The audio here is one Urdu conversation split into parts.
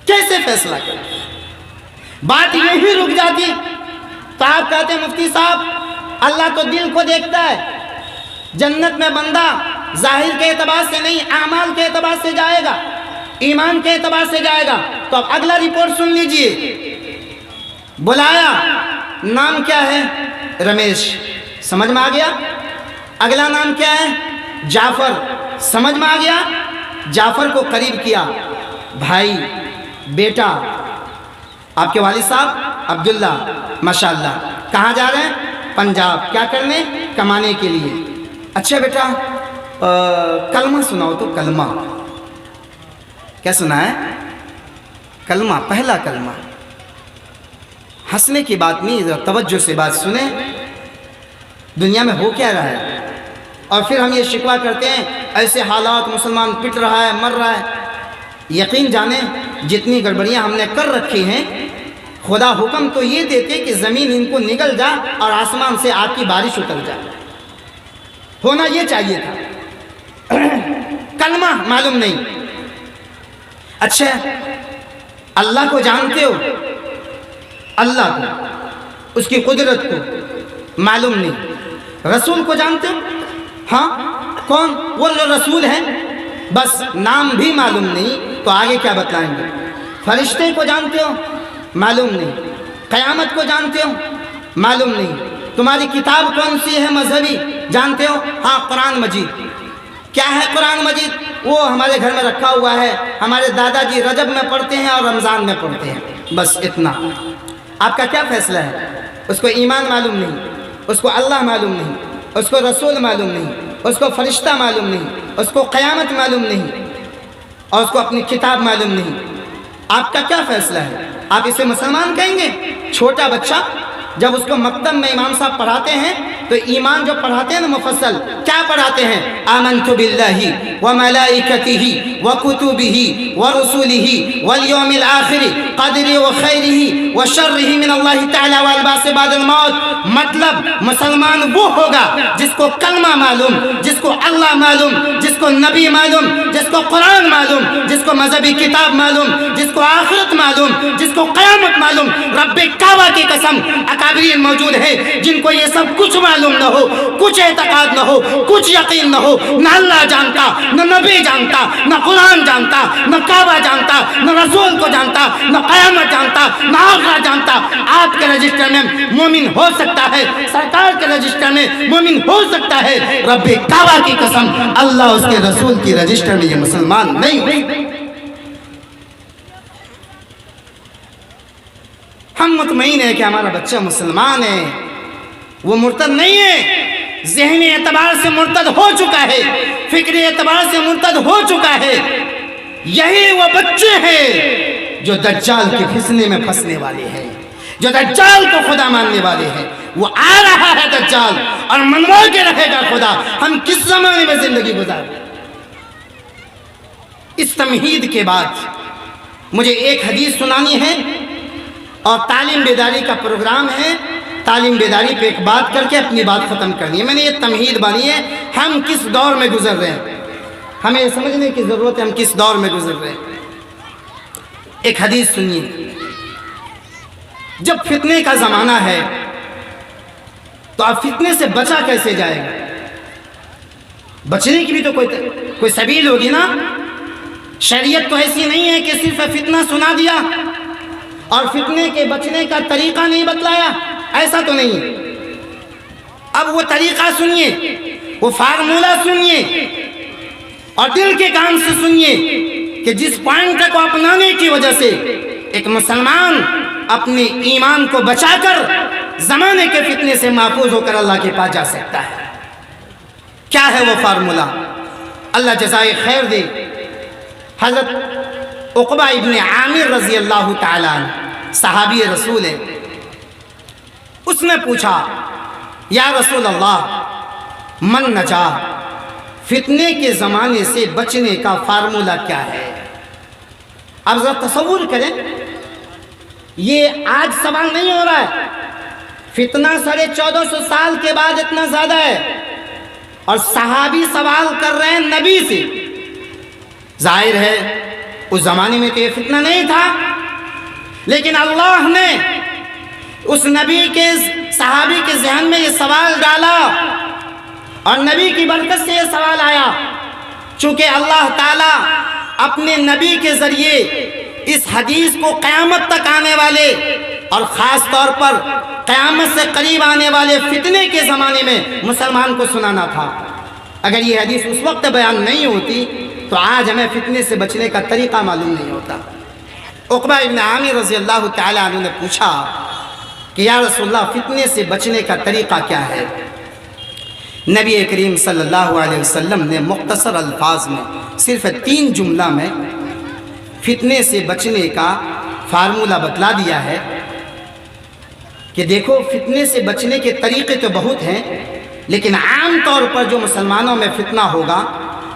کیسے فیصلہ کریں؟ بات یہی رک جاتی تو آپ کہتے ہیں مفتی صاحب اللہ تو دل کو دیکھتا ہے، جنت میں بندہ ظاہر کے اعتبار سے نہیں اعمال کے اعتبار سے جائے گا، ایمان کے اعتبار سے جائے گا۔ تو اب اگلا رپورٹ سن لیجئے۔ بلایا، نام کیا ہے؟ رمیش، سمجھ میں آ گیا؟ اگلا نام کیا ہے؟ جعفر، سمجھ میں آ گیا؟ جعفر کو قریب کیا، بھائی، بیٹا، آپ کے والد صاحب عبداللہ، ماشاءاللہ، کہاں جا رہے ہیں؟ پنجاب، کیا کرنے؟ کمانے کے لیے۔ اچھا بیٹا کلمہ سناؤ تو۔ کلمہ کیا سنا ہے؟ کلمہ، پہلا کلمہ۔ ہنسنے کی بات نہیں، ذرا توجہ سے بات سنیں، دنیا میں ہو کیا رہا ہے؟ اور پھر ہم یہ شکوہ کرتے ہیں ایسے حالات، مسلمان پٹ رہا ہے، مر رہا ہے۔ یقین جانیں جتنی گڑبڑیاں ہم نے کر رکھی ہیں، خدا حکم تو یہ دیتے کہ زمین ان کو نگل جا اور آسمان سے آپ کی بارش اتر جائے، ہونا یہ چاہیے تھا۔ کلمہ معلوم نہیں۔ اچھا اللہ کو جانتے ہو؟ اللہ کو، اس کی قدرت کو معلوم نہیں۔ رسول کو جانتے ہو؟ ہاں، کون؟ وہ جو رسول ہیں، بس نام بھی معلوم نہیں تو آگے کیا بتلائیں گے؟ فرشتے کو جانتے ہو؟ معلوم نہیں۔ قیامت کو جانتے ہو؟ معلوم نہیں۔ تمہاری کتاب کون سی ہے مذہبی؟ جانتے ہو؟ ہاں، قرآن مجید۔ کیا ہے قرآن مجید؟ وہ ہمارے گھر میں رکھا ہوا ہے، ہمارے دادا جی رجب میں پڑھتے ہیں اور رمضان میں پڑھتے ہیں، بس اتنا۔ آپ کا کیا فیصلہ ہے؟ اس کو ایمان معلوم نہیں، اس کو اللہ معلوم نہیں، اس کو رسول معلوم نہیں، اس کو فرشتہ معلوم نہیں، اس کو قیامت معلوم نہیں، اور اس کو اپنی کتاب معلوم نہیں۔ آپ کا کیا فیصلہ ہے؟ آپ اسے مسلمان کہیں گے؟ چھوٹا بچہ جب اس کو مکتب میں امام صاحب پڑھاتے ہیں تو ایمان جو پڑھاتے ہیں نا مفصل، کیا پڑھاتے ہیں؟ آمنت باللہ وملائکتہ وکتبہ ورسلہ والیوم الآخر قدرہ وخیرہ وشرہ من اللہ تعالی والبعث بعد الموت۔ مطلب مسلمان وہ ہوگا جس کو کلمہ معلوم، جس کو اللہ معلوم، جس کو نبی معلوم، جس کو قرآن معلوم، جس کو مذہبی کتاب معلوم، جس کو آخرت معلوم، جس کو قیامت معلوم۔ رب کعبہ کی قسم اکابرین موجود ہے جن کو یہ سب کچھ معلوم نہ ہو، کچھ اعتقاد نہ ہو، کچھ یقین نہ ہو، نہ اللہ جانتا، نہ نبی جانتا، نہ قرآن جانتا، نہ کعبہ جانتا، نہ رسول کو جانتا، نہ قیامت جانتا، نہ آخرت جانتا۔ آپ کے رجسٹر میں مومن ہو سکتا ہے، سرکار کے رجسٹر میں مومن ہو سکتا ہے، رب کعبہ کی قسم اللہ اس کے رسول کی رجسٹر میں یہ مسلمان نہیں ہو۔ ہم مطمئن ہیں کہ ہمارا بچہ مسلمان ہے، وہ مرتد نہیں ہے، ذہنی اعتبار سے مرتد ہو چکا ہے، فکری اعتبار سے مرتد ہو چکا ہے۔ یہی وہ بچے ہیں جو دجال کے پھسنے میں پھنسنے والے ہیں، جو دجال کو خدا ماننے والے ہیں۔ وہ آ رہا ہے دجال اور منوا کے رہے گا خدا۔ ہم کس زمانے میں زندگی گزار رہے ہیں؟ اس تمہید کے بعد مجھے ایک حدیث سنانی ہے اور تعلیم بیداری کا پروگرام ہے، تعلیم بیداری پہ ایک بات کر کے اپنی بات ختم کرنی ہے۔ میں نے یہ تمہید بانی ہے، ہم کس دور میں گزر رہے ہیں، ہمیں یہ سمجھنے کی ضرورت ہے ہم کس دور میں گزر رہے ہیں۔ ایک حدیث سنیے، جب فتنے کا زمانہ ہے تو آپ فتنے سے بچا کیسے جائے گا؟ بچنے کی بھی تو کوئی سبیل ہوگی نا۔ شریعت تو ایسی نہیں ہے کہ صرف فتنہ سنا دیا اور فتنے کے بچنے کا طریقہ نہیں بتلایا، ایسا تو نہیں ہے۔ اب وہ طریقہ سنیے، وہ فارمولہ سنیے اور دل کے کان سے سنیے کہ جس پوائنٹ کو اپنانے کی وجہ سے ایک مسلمان اپنے ایمان کو بچا کر زمانے کے فتنے سے محفوظ ہو کر اللہ کے پاس جا سکتا ہے۔ کیا ہے وہ فارمولہ؟ اللہ جزائے خیر دے۔ حضرت عقبہ ابن عامر رضی اللہ تعالیٰ عنہ صحابی رسول ہے، اس نے پوچھا یا رسول اللہ من نجا، فتنے کے زمانے سے بچنے کا فارمولہ کیا ہے؟ اب ذرا تصور کریں، یہ آج سوال نہیں ہو رہا ہے، فتنہ 1450 سال کے بعد اتنا زیادہ ہے اور صحابی سوال کر رہے ہیں نبی سے۔ ظاہر ہے اس زمانے میں تو یہ فتنہ نہیں تھا، لیکن اللہ نے اس نبی کے صحابی کے ذہن میں یہ سوال ڈالا، اور نبی کی برکت سے یہ سوال آیا۔ چونکہ اللہ تعالیٰ اپنے نبی کے ذریعے اس حدیث کو قیامت تک آنے والے اور خاص طور پر قیامت سے قریب آنے والے فتنے کے زمانے میں مسلمان کو سنانا تھا۔ اگر یہ حدیث اس وقت بیان نہیں ہوتی تو آج ہمیں فتنے سے بچنے کا طریقہ معلوم نہیں ہوتا۔ عقبہ ابن عامر رضی اللہ تعالیٰ عنہ نے پوچھا کہ یا رسول اللہ فتنے سے بچنے کا طریقہ کیا ہے؟ نبی کریم صلی اللہ علیہ وسلم نے مختصر الفاظ میں صرف 3 جملہ میں فتنے سے بچنے کا فارمولہ بتلا دیا ہے کہ دیکھو فتنے سے بچنے کے طریقے تو بہت ہیں، لیکن عام طور پر جو مسلمانوں میں فتنہ ہوگا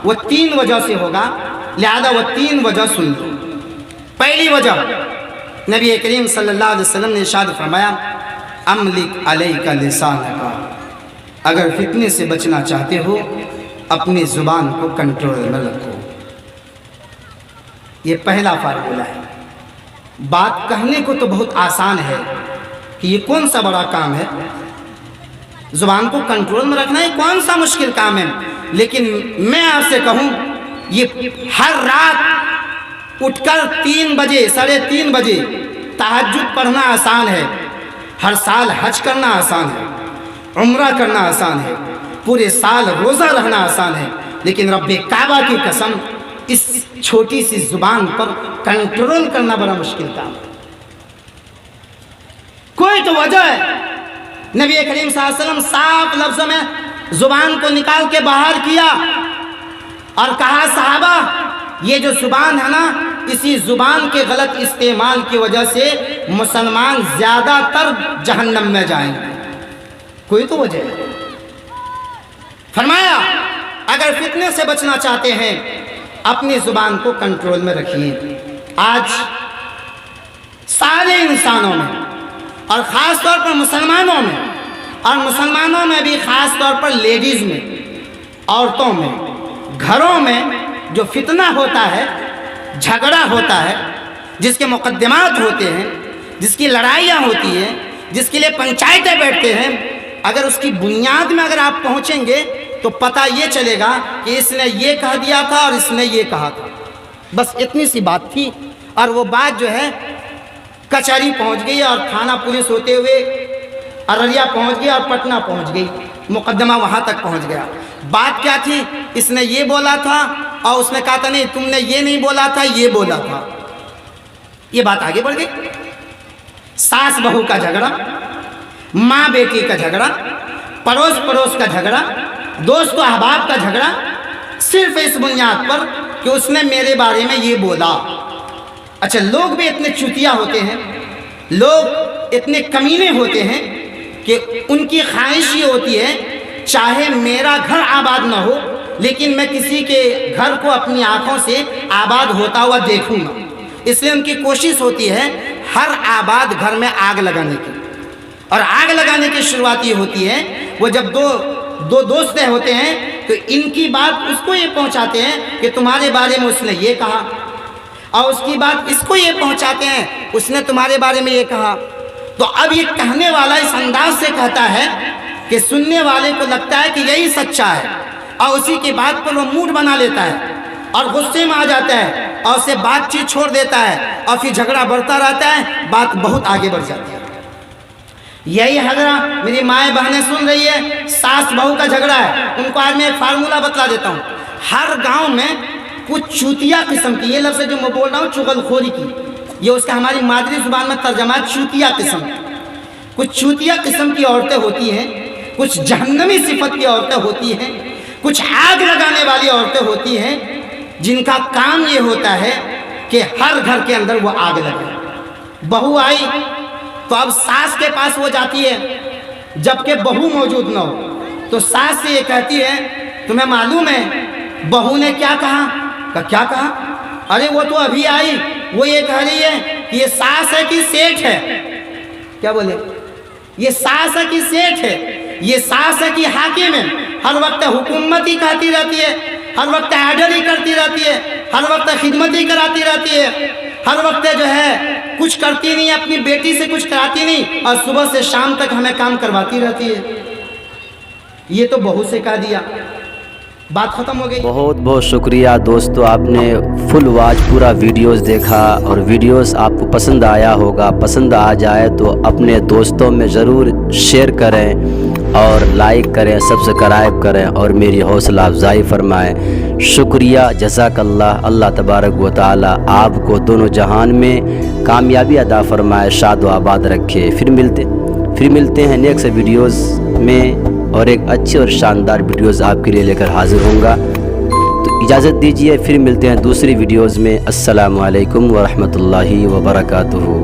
وہ 3 وجہ سے ہوگا، لہذا وہ 3 وجہ سن لو۔ پہلی وجہ نبی کریم صلی اللہ علیہ وسلم نے ارشاد فرمایا املک علیک لسانک، اگر فتنے سے بچنا چاہتے ہو اپنی زبان کو کنٹرول میں رکھو۔ یہ پہلا فارمولہ ہے۔ بات کہنے کو تو بہت آسان ہے کہ یہ کون سا بڑا کام ہے، زبان کو کنٹرول میں رکھنا یہ کون سا مشکل کام ہے، لیکن میں آپ سے کہوں یہ ہر رات اٹھ کر 3 بجے 3:30 بجے تہجد پڑھنا آسان ہے، ہر سال حج کرنا آسان ہے، عمرہ کرنا آسان ہے، پورے سال روزہ رہنا آسان ہے، لیکن رب کعبہ کی قسم اس چھوٹی سی زبان پر کنٹرول کرنا بڑا مشکل کام ہے۔ کوئی تو وجہ ہے۔ نبی کریم صلی اللہ علیہ وسلم صاف لفظوں میں زبان کو نکال کے باہر کیا اور کہا صحابہ یہ جو زبان ہے نا، اسی زبان کے غلط استعمال کی وجہ سے مسلمان زیادہ تر جہنم میں جائیں گے۔ کوئی تو وجہ ہے۔ فرمایا اگر فتنے سے بچنا چاہتے ہیں اپنی زبان کو کنٹرول میں رکھیے۔ آج سارے انسانوں میں اور خاص طور پر مسلمانوں میں، اور مسلمانوں میں بھی خاص طور پر لیڈیز میں، عورتوں میں، گھروں میں جو فتنہ ہوتا ہے، جھگڑا ہوتا ہے، جس کے مقدمات ہوتے ہیں، جس کی لڑائیاں ہوتی ہیں، جس کے لیے پنچایتیں بیٹھتے ہیں، اگر اس کی بنیاد میں اگر آپ پہنچیں گے تو پتہ یہ چلے گا کہ اس نے یہ کہہ دیا تھا اور اس نے یہ کہا تھا، بس اتنی سی بات تھی، اور وہ بات جو ہے کچہری پہنچ گئی اور تھانہ پولیس ہوتے ہوئے ارریا پہنچ گئی اور پٹنہ پہنچ گئی، مقدمہ وہاں تک پہنچ گیا۔ بات کیا تھی؟ اس نے یہ بولا تھا اور اس نے کہا تھا نہیں تم نے یہ نہیں بولا تھا، یہ بولا تھا۔ یہ بات آگے بڑھ گئی۔ ساس بہو کا جھگڑا، ماں بیٹی کا جھگڑا، پڑوس کا جھگڑا، دوست و احباب کا جھگڑا، صرف اس بنیاد پر کہ اس نے میرے بارے میں یہ بولا۔ اچھا لوگ بھی اتنے چوتیا ہوتے ہیں، لوگ اتنے کمینے ہوتے ہیں کہ ان کی خواہش یہ ہوتی ہے چاہے میرا گھر آباد نہ ہو لیکن میں کسی کے گھر کو اپنی آنکھوں سے آباد ہوتا ہوا دیکھوں گا، اس لیے ان کی کوشش ہوتی ہے ہر آباد گھر میں آگ لگانے کی۔ اور آگ لگانے کی شروعات یہ ہوتی ہے وہ جب دو دوست ہوتے ہیں تو ان کی بات اس کو یہ پہنچاتے ہیں کہ تمہارے بارے میں اس نے یہ کہا، اور اس کی بات اس کو یہ پہنچاتے ہیں اس نے تمہارے بارے میں یہ کہا۔ تو اب یہ کہنے والا اس انداز سے کہتا ہے کہ سننے والے کو لگتا ہے کہ یہی سچا ہے، اور اسی کی بات پر وہ موڈ بنا لیتا ہے اور غصے میں آ جاتا ہے اور اسے بات چیت چھوڑ دیتا ہے اور پھر جھگڑا بڑھتا رہتا ہے، بات بہت آگے بڑھ جاتی ہے۔ یہی جھگڑا میری مائیں بہنیں سن رہی ہے، ساس بہو کا جھگڑا ہے۔ ان کو آج میں ایک فارمولہ بتلا دیتا ہوں۔ ہر گاؤں میں کچھ چوتیا قسم کی، یہ لفظ جو میں بول رہا ہوں چغل خوری کی، یہ اس کا ہماری مادری زبان میں ترجمہ چوتیا قسم، کچھ چوتیا قسم کی عورتیں ہوتی ہیں، کچھ جہنمی صفت کی عورتیں ہوتی ہیں، کچھ آگ لگانے والی عورتیں ہوتی ہیں جن کا کام یہ ہوتا ہے کہ ہر گھر کے اندر وہ آگ لگے۔ بہو آئی تو اب ساس کے پاس وہ جاتی ہے جبکہ بہو موجود نہ ہو، تو ساس سے یہ کہتی ہے تمہیں معلوم ہے بہو نے کیا کہا؟ کیا کہا؟ ارے وہ تو ابھی آئی، وہ یہ کہہ رہی ہے کہ یہ ساس ہے کہ سیٹھ ہے؟ کیا بولے؟ یہ ساس ہے کہ سیٹھ ہے؟ یہ ساس ہے کہ حاکم ہے؟ ہر وقت حکومت ہی کہتی رہتی ہے، ہر وقت آرڈر ہی کرتی رہتی ہے، ہر وقت خدمت ہی کراتی رہتی ہے، ہر وقت جو ہے کچھ کرتی نہیں، اپنی بیٹی سے کچھ کراتی نہیں، اور صبح سے شام تک ہمیں کام کرواتی رہتی ہے۔ یہ تو بہو سے کہہ دیا، بات ختم ہو گئی۔ بہت بہت شکریہ دوستو، آپ نے فل واچ پورا ویڈیوز دیکھا، اور ویڈیوز آپ کو پسند آیا ہوگا۔ پسند آ جائے تو اپنے دوستوں میں ضرور شیئر کریں اور لائک کریں، سبسکرائب کریں اور میری حوصلہ افزائی فرمائیں۔ شکریہ، جزاک اللہ۔ اللہ تبارک و تعالی آپ کو دونوں جہان میں کامیابی عطا فرمائے، شاد و آباد رکھے۔ پھر ملتے ہیں نیکسٹ ویڈیوز میں، اور ایک اچھے اور شاندار ویڈیوز آپ کے لیے لے کر حاضر ہوں گا۔ تو اجازت دیجیے، پھر ملتے ہیں دوسری ویڈیوز میں۔ السلام علیکم ورحمۃ اللہ وبرکاتہ۔